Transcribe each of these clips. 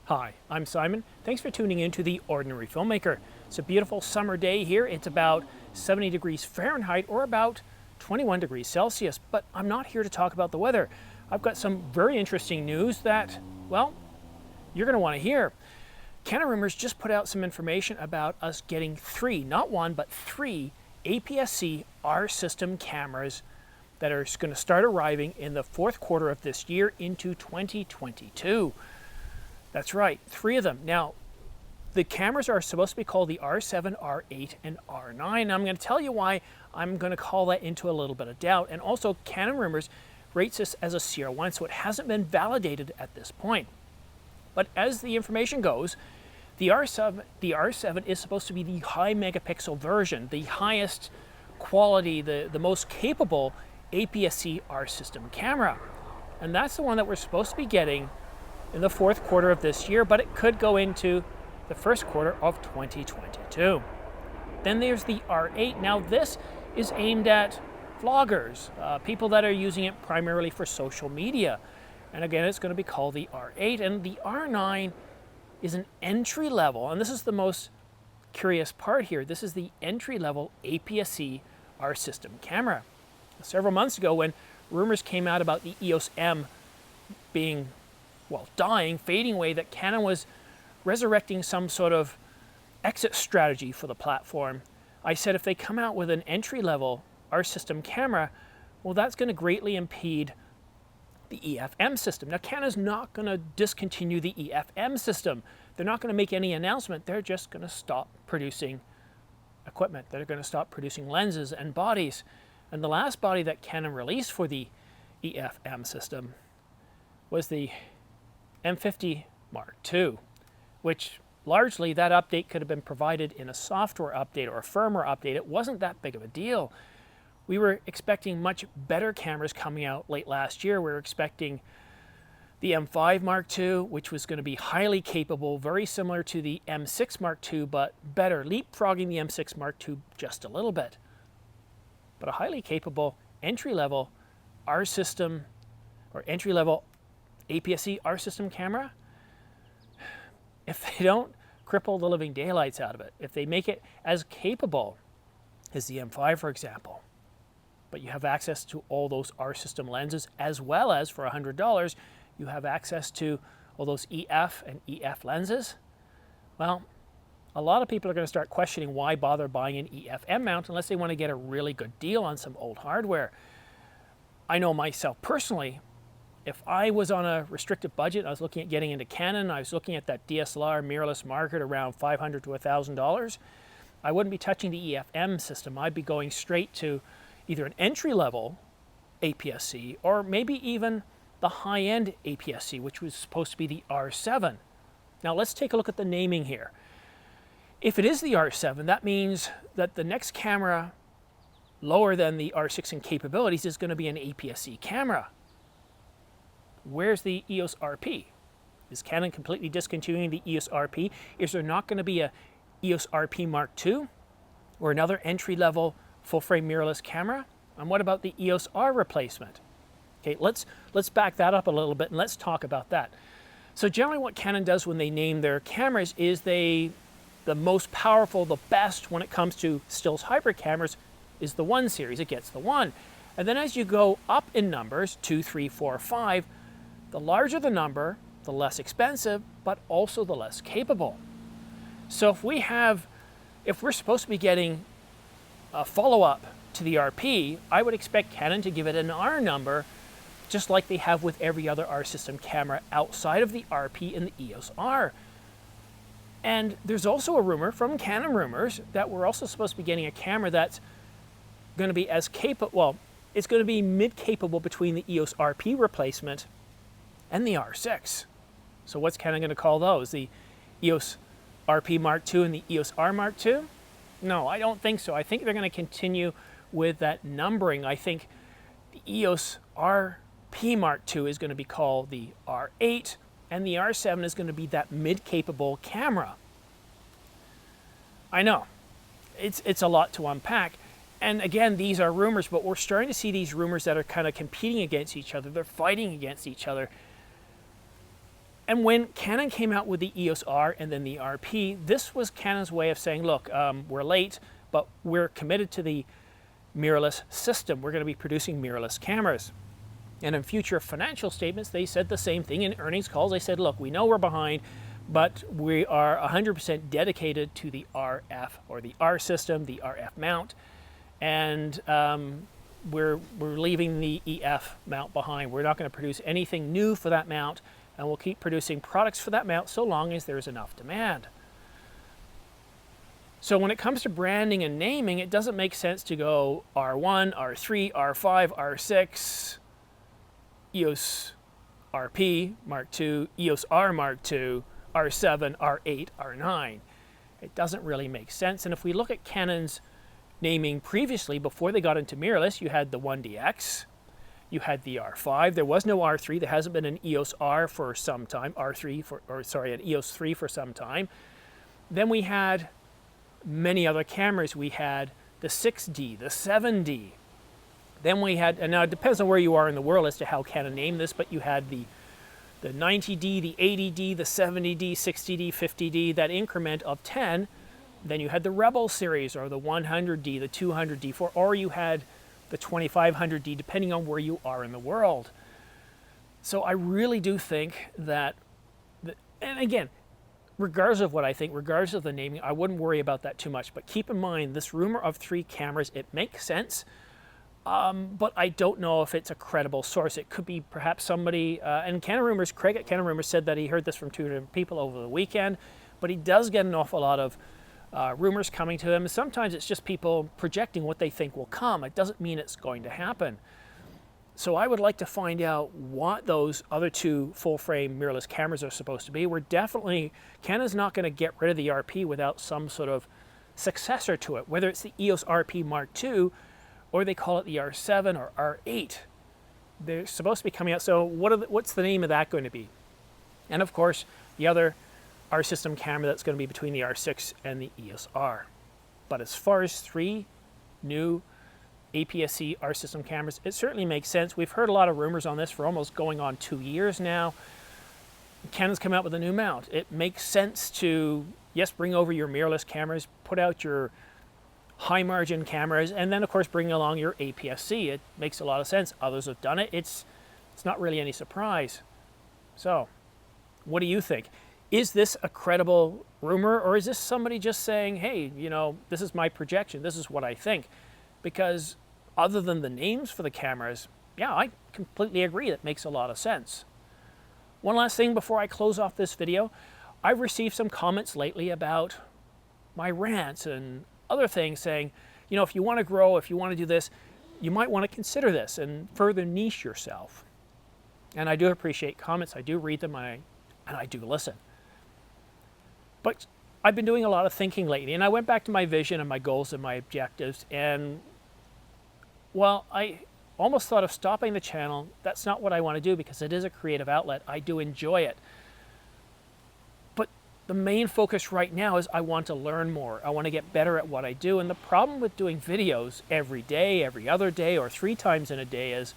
Hi, I'm Simon. Thanks for tuning in to The Ordinary Filmmaker. It's a beautiful summer day here. It's about 70 degrees Fahrenheit or about 21 degrees Celsius, but I'm not here to talk about the weather. I've got some very interesting news that, well, you're going to want to hear. Canon Rumors just put out some information about us getting three, not one, but three APS-C R system cameras that are going to start arriving in the fourth quarter of this year into 2022. That's right, three of them. Now, the cameras are supposed to be called the R7, R8, and R9. I'm going to tell you why I'm going to call that into a little bit of doubt. And also, Canon Rumors rates this as a CR1, so it hasn't been validated at this point. But as the information goes, the R7 is supposed to be the high megapixel version, the highest quality, the most capable APS-C R system camera. And that's the one that we're supposed to be getting in the fourth quarter of this year, but it could go into the first quarter of 2022. Then there's the R8. Now this is aimed at vloggers, people that are using it primarily for social media. And again, it's going to be called the R8. And the R9 is an entry level, and this is the most curious part here. This is the entry level APS-C R system camera. Several months ago, when rumors came out about the EOS M being, well, dying, fading away, that Canon was resurrecting some sort of exit strategy for the platform, I said if they come out with an entry-level R system camera, well, that's going to greatly impede the EFM system. Now, Canon's not going to discontinue the EFM system. They're not going to make any announcement. They're just going to stop producing equipment. They're going to stop producing lenses and bodies. And the last body that Canon released for the EFM system was the M50 Mark II, which largely that update could have been provided in a software update or a firmware update. It wasn't that big of a deal. We were expecting much better cameras coming out late last year. We were expecting the M5 Mark II, which was going to be highly capable, very similar to the M6 Mark II, but better, leapfrogging the M6 Mark II just a little bit. But a highly capable entry-level R system or entry-level APS-C R system camera, if they don't cripple the living daylights out of it, if they make it as capable as the M5, for example, but you have access to all those R system lenses, as well as for $100, you have access to all those EF and EF lenses, well, a lot of people are going to start questioning why bother buying an EFM mount unless they want to get a really good deal on some old hardware. I know myself personally, if I was on a restricted budget, I was looking at getting into Canon, I was looking at that DSLR mirrorless market around $500 to $1,000, I wouldn't be touching the EFM system. I'd be going straight to either an entry-level APS-C or maybe even the high-end APS-C, which was supposed to be the R7. Now let's take a look at the naming here. If it is the R7, that means that the next camera lower than the R6 in capabilities is going to be an APS-C camera. Where's the EOS RP? Is Canon completely discontinuing the EOS RP? Is there not going to be a EOS RP Mark II or another entry-level full-frame mirrorless camera? And what about the EOS R replacement? Okay, let's back that up a little bit and let's talk about that. So generally what Canon does when they name their cameras is the most powerful, the best when it comes to stills hybrid cameras is the 1 series. It gets the 1. And then as you go up in numbers, 2, 3, 4, 5, the larger the number, the less expensive, but also the less capable. So if we're supposed to be getting a follow-up to the RP, I would expect Canon to give it an R number, just like they have with every other R system camera outside of the RP and the EOS R. And there's also a rumor from Canon Rumors that we're also supposed to be getting a camera that's going to be as capable, well, it's going to be mid-capable between the EOS RP replacement and the R6. So what's Canon going to call those? The EOS RP Mark II and the EOS R Mark II? No, I don't think so. I think they're going to continue with that numbering. I think the EOS RP Mark II is going to be called the R8, and the R7 is going to be that mid-capable camera. I know, it's a lot to unpack. And again, these are rumors, but we're starting to see these rumors that are kind of competing against each other. They're fighting against each other. And when Canon came out with the EOS R and then the RP, this was Canon's way of saying, look, we're late, but we're committed to the mirrorless system. We're going to be producing mirrorless cameras. And in future financial statements, they said the same thing. In earnings calls, they said, look, we know we're behind, but we are 100% dedicated to the RF, or the R system, the RF mount, and we're leaving the EF mount behind. We're not going to produce anything new for that mount, and we'll keep producing products for that mount so long as there's enough demand. So when it comes to branding and naming, it doesn't make sense to go R1, R3, R5, R6, EOS RP Mark II, EOS R Mark II, R7, R8, R9. It doesn't really make sense. And if we look at Canon's naming previously, before they got into mirrorless, you had the 1DX, you had the R5. There was no R3. There hasn't been an EOS R for some time. An EOS 3 for some time. Then we had many other cameras. We had the 6D, the 7D. Then we had, and now it depends on where you are in the world as to how Canon named this, but you had the 90D, the 80D, the 70D, 60D, 50D, that increment of 10. Then you had the Rebel series, or the 100D, the 200D, or you had the 2500D, depending on where you are in the world. So I really do think that, and again, regardless of what I think, regardless of the naming, I wouldn't worry about that too much. But keep in mind, this rumor of 3 cameras, it makes sense, but I don't know if it's a credible source. It could be perhaps somebody, and Canon Rumors, Craig at Canon Rumors said that he heard this from 2 different people over the weekend, but he does get an awful lot of rumors coming to him. Sometimes it's just people projecting what they think will come. It doesn't mean it's going to happen. So I would like to find out what those other 2 full-frame mirrorless cameras are supposed to be. Canon's not going to get rid of the RP without some sort of successor to it, whether it's the EOS RP Mark II or they call it the R7 or R8. They're supposed to be coming out. So what's the name of that going to be? And of course, the other R system camera that's going to be between the R6 and the EOS R. But as far as 3 new APS-C R system cameras, it certainly makes sense. We've heard a lot of rumors on this for almost going on 2 years now. Canon's come out with a new mount. It makes sense to, yes, bring over your mirrorless cameras, put out your high margin cameras, and then of course bring along your APS-C. It makes a lot of sense. Others have done it. It's not really any surprise. So, what do you think? Is this a credible rumor, or is this somebody just saying, hey, you know, this is my projection, this is what I think? Because other than the names for the cameras, yeah, I completely agree. That makes a lot of sense. One last thing before I close off this video. I've received some comments lately about my rants and other things saying, you know, if you want to grow, if you want to do this, you might want to consider this and further niche yourself. And I do appreciate comments. I do read them, and I do listen. But I've been doing a lot of thinking lately, and I went back to my vision and my goals and my objectives, and well, I almost thought of stopping the channel. That's not what I want to do, because it is a creative outlet. I do enjoy it. But the main focus right now is I want to learn more. I want to get better at what I do. And the problem with doing videos every day, every other day, or 3 times in a day is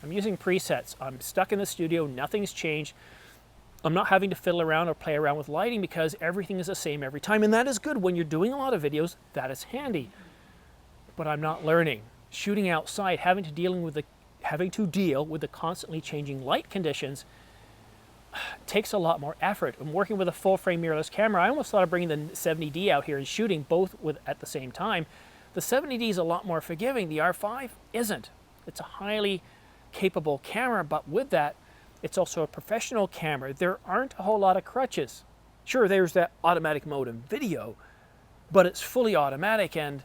I'm using presets. I'm stuck in the studio. Nothing's changed. I'm not having to fiddle around or play around with lighting because everything is the same every time. And that is good. When you're doing a lot of videos, that is handy. But I'm not learning. Shooting outside, having to deal with the constantly changing light conditions takes a lot more effort. I'm working with a full frame mirrorless camera. I almost thought of bringing the 70D out here and shooting both at the same time. The 70D is a lot more forgiving. The R5 isn't. It's a highly capable camera, but with that, it's also a professional camera. There aren't a whole lot of crutches. Sure, there's that automatic mode in video, but it's fully automatic, and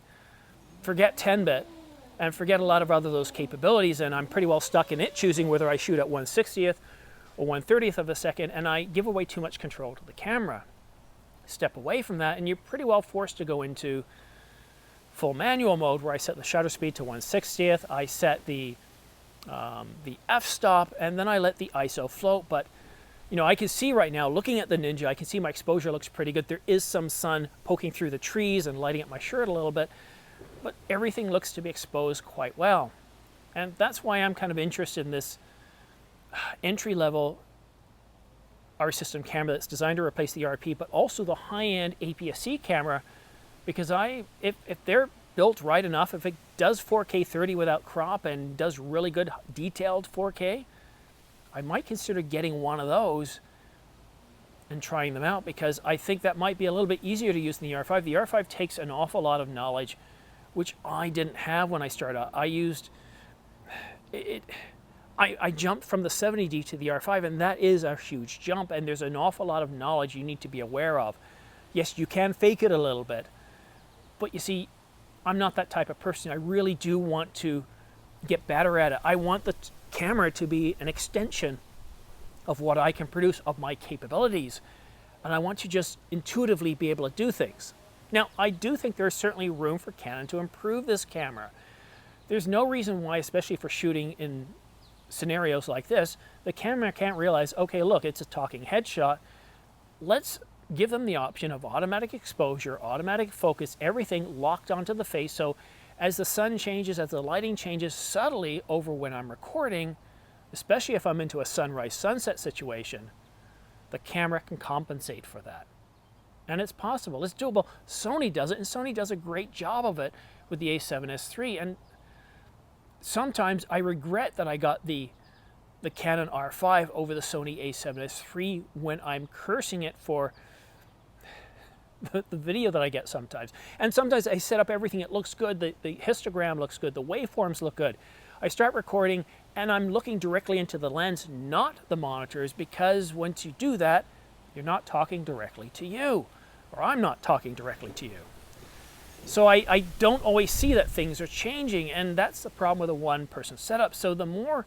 forget 10-bit and forget a lot of other those capabilities, and I'm pretty well stuck in it, choosing whether I shoot at 1/60th or 1/30th of a second, and I give away too much control to the camera. Step away from that, and you're pretty well forced to go into full manual mode, where I set the shutter speed to 1/60th, I set the f-stop, and then I let the ISO float. But you know, I can see right now, looking at the Ninja, I can see my exposure looks pretty good. There is some sun poking through the trees and lighting up my shirt a little bit, but everything looks to be exposed quite well. And that's why I'm kind of interested in this entry-level our system camera that's designed to replace the RP, but also the high-end APS-C camera, because if they're built right enough, if it does 4K 30 without crop and does really good detailed 4K, I might consider getting one of those and trying them out, because I think that might be a little bit easier to use than the R5. The R5 takes an awful lot of knowledge, which I didn't have when I started out. I jumped from the 70D to the R5, and that is a huge jump, and there's an awful lot of knowledge you need to be aware of. Yes, you can fake it a little bit, but you see, I'm not that type of person. I really do want to get better at it. I want the camera to be an extension of what I can produce, of my capabilities, and I want to just intuitively be able to do things. Now, I do think there's certainly room for Canon to improve this camera. There's no reason why, especially for shooting in scenarios like this, the camera can't realize, okay, look, it's a talking headshot. Let's give them the option of automatic exposure, automatic focus, everything locked onto the face, so as the sun changes, as the lighting changes subtly over when I'm recording, especially if I'm into a sunrise-sunset situation, the camera can compensate for that. And it's possible, it's doable. Sony does it, and Sony does a great job of it with the a7S III, and sometimes I regret that I got the Canon R5 over the Sony a7S III when I'm cursing it for the video that I get sometimes. And sometimes I set up everything, it looks good, the histogram looks good, the waveforms look good. I start recording and I'm looking directly into the lens, not the monitors, because once you do that, you're not talking directly to you, or I'm not talking directly to you. So I don't always see that things are changing, and that's the problem with a one-person setup. So the more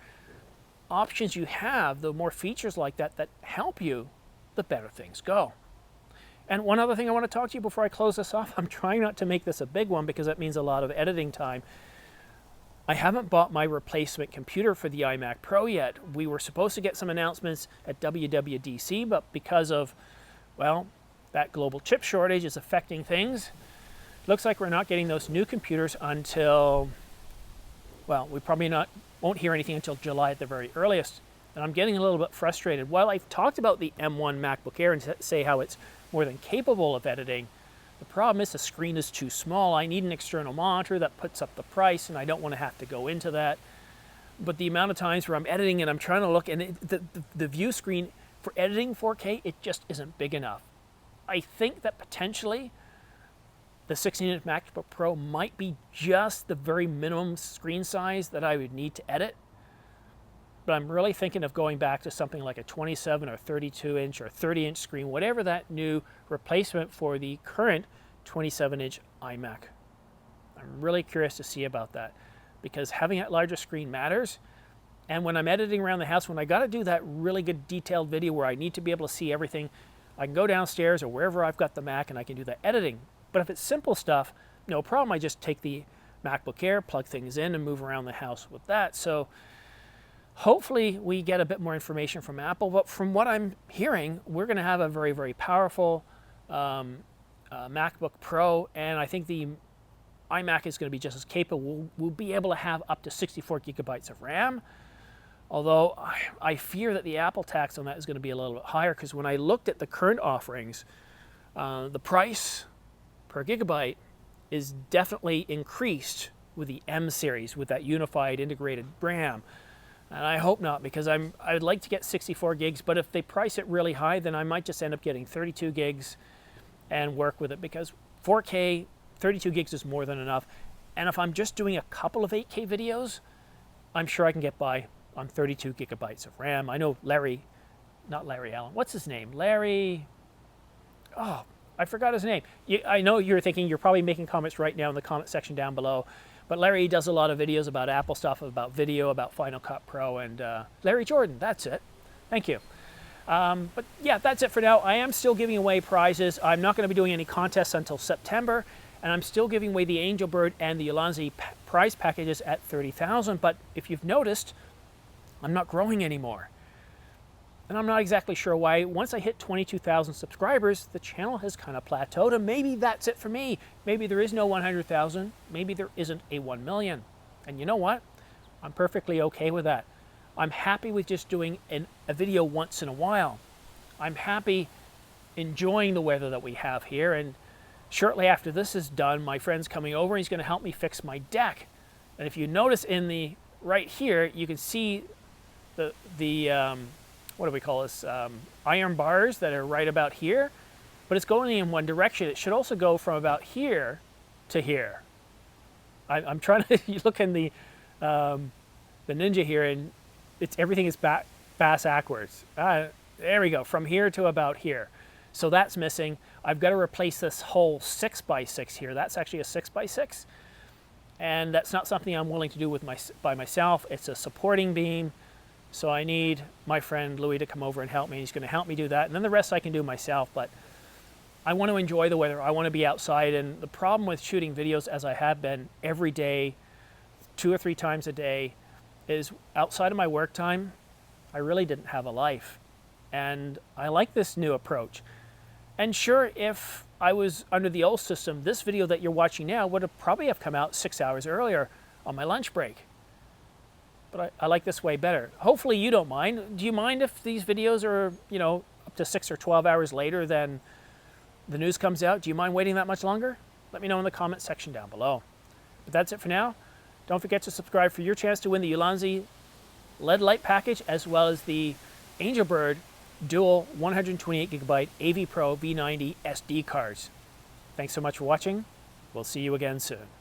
options you have, the more features like that that help you, the better things go. And one other thing I want to talk to you before I close this off, I'm trying not to make this a big one because that means a lot of editing time. I haven't bought my replacement computer for the iMac Pro yet. We were supposed to get some announcements at WWDC, but because of, well, that global chip shortage is affecting things, looks like we're not getting those new computers until, well, we probably won't hear anything until July at the very earliest. And I'm getting a little bit frustrated. While I've talked about the M1 MacBook Air and say how it's more than capable of editing, the problem is the screen is too small. I need an external monitor that puts up the price, and I don't want to have to go into that. But the amount of times where I'm editing and I'm trying to look, and the view screen for editing 4K, it just isn't big enough. I think that potentially the 16-inch MacBook Pro might be just the very minimum screen size that I would need to edit. But I'm really thinking of going back to something like a 27 or 32-inch or 30-inch screen, whatever that new replacement for the current 27-inch iMac. I'm really curious to see about that, because having that larger screen matters. And when I'm editing around the house, when I got to do that really good detailed video where I need to be able to see everything, I can go downstairs or wherever I've got the Mac and I can do that editing. But if it's simple stuff, no problem. I just take the MacBook Air, plug things in, and move around the house with that. So hopefully we get a bit more information from Apple, but from what I'm hearing, we're going to have a very, very powerful MacBook Pro, and I think the iMac is going to be just as capable. We'll be able to have up to 64 gigabytes of RAM, although I fear that the Apple tax on that is going to be a little bit higher, because when I looked at the current offerings, the price per gigabyte is definitely increased with the M series, with that unified integrated RAM. And I hope not, because I'd like to get 64 gigs, but if they price it really high, then I might just end up getting 32 gigs and work with it, because 4K, 32 gigs is more than enough. And if I'm just doing a couple of 8K videos, I'm sure I can get by on 32 gigabytes of RAM. I know not Larry Allen, what's his name? Larry, oh, I forgot his name. I know you're thinking, you're probably making comments right now in the comment section down below. But Larry does a lot of videos about Apple stuff, about video, about Final Cut Pro, and Larry Jordan, that's it. Thank you. But yeah, that's it for now. I am still giving away prizes. I'm not going to be doing any contests until September, and I'm still giving away the Angel Bird and the Ulanzi prize packages at 30,000. But if you've noticed, I'm not growing anymore. And I'm not exactly sure why. Once I hit 22,000 subscribers, the channel has kind of plateaued, and maybe that's it for me. Maybe there is no 100,000. Maybe there isn't a 1 million. And you know what? I'm perfectly okay with that. I'm happy with just doing a video once in a while. I'm happy enjoying the weather that we have here. And shortly after this is done, my friend's coming over and he's going to help me fix my deck. And if you notice in the right here, you can see the what do we call this, iron bars that are right about here, but it's going in one direction. It should also go from about here to here. I'm trying to look in the Ninja here, and everything is backwards. There we go, from here to about here. So that's missing. I've got to replace this whole 6x6 here. That's actually a 6x6, and that's not something I'm willing to do by myself. It's a supporting beam, so I need my friend Louis to come over and help me. He's going to help me do that, and then the rest I can do myself. But I want to enjoy the weather. I want to be outside, and the problem with shooting videos, as I have been every day, 2 or 3 times a day, is outside of my work time, I really didn't have a life. And I like this new approach. And sure, if I was under the old system, this video that you're watching now would have probably have come out 6 hours earlier on my lunch break. But I like this way better. Hopefully you don't mind. Do you mind if these videos are, you know, up to 6 or 12 hours later than the news comes out? Do you mind waiting that much longer? Let me know in the comment section down below. But that's it for now. Don't forget to subscribe for your chance to win the Ulanzi LED light package, as well as the Angelbird dual 128GB AV Pro V90 SD cards. Thanks so much for watching. We'll see you again soon.